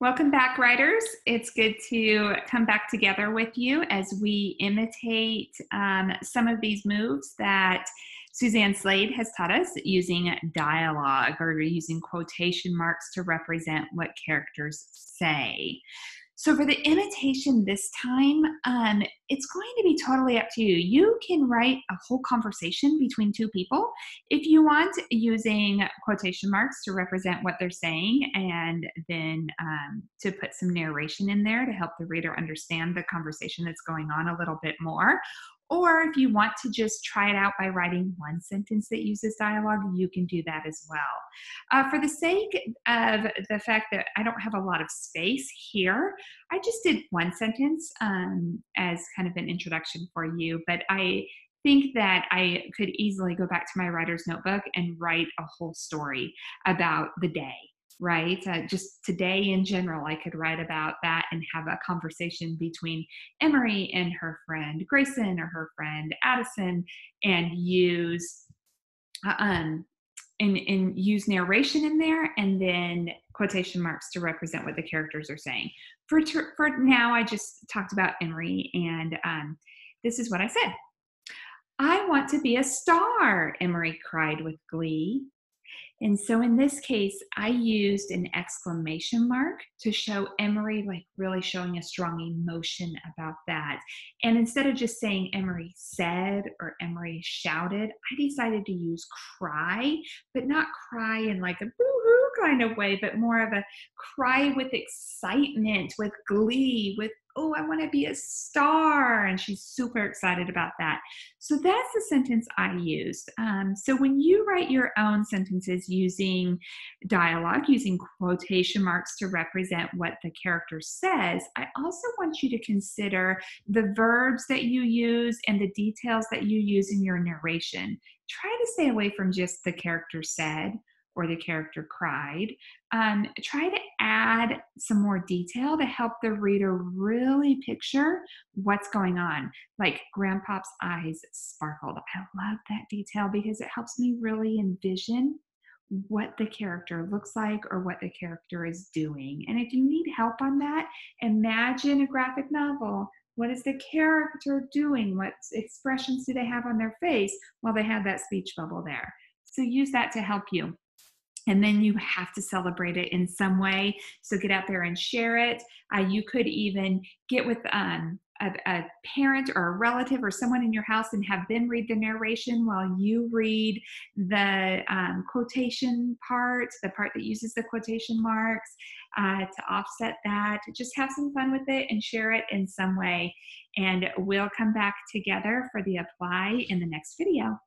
Welcome back, writers. It's good to come back together with you as we imitate some of these moves that Suzanne Slade has taught us using dialogue or using quotation marks to represent what characters say. So for the imitation this time, it's going to be totally up to you. You can write a whole conversation between two people if you want, using quotation marks to represent what they're saying, and then to put some narration in there to help the reader understand the conversation that's going on a little bit more. Or if you want to just try it out by writing one sentence that uses dialogue, you can do that as well. For the sake of the fact that I don't have a lot of space here, I just did one sentence as kind of an introduction for you, but I think that I could easily go back to my writer's notebook and write a whole story about the day, right? Just today in general, I could write about that and have a conversation between Emery and her friend Grayson, or her friend Addison, and use and use narration in there, and then quotation marks to represent what the characters are saying. For now, I just talked about Emery, and this is what I said. "I want to be a star," Emery cried with glee. And so in this case, I used an exclamation mark to show Emery, like really showing a strong emotion about that. And instead of just saying Emery said or Emery shouted, I decided to use cry, but not cry in like a boo-hoo kind of way, but more of a cry with excitement, with glee, with, oh, I want to be a star. And she's super excited about that. So that's the sentence I used. So when you write your own sentences using dialogue, using quotation marks to represent what the character says, I also want you to consider the verbs that you use and the details that you use in your narration. Try to stay away from just the character said or the character cried. Try to add some more detail to help the reader really picture what's going on. Like Grandpa's eyes sparkled. I love that detail because it helps me really envision what the character looks like or what the character is doing. And if you need help on that, imagine a graphic novel. What is the character doing? What expressions do they have on their face while they have that speech bubble there? So use that to help you. And then you have to celebrate it in some way. So get out there and share it. You could even get with a parent or a relative or someone in your house and have them read the narration while you read the quotation part, the part that uses the quotation marks, to offset that. Just have some fun with it and share it in some way. And we'll come back together for the apply in the next video.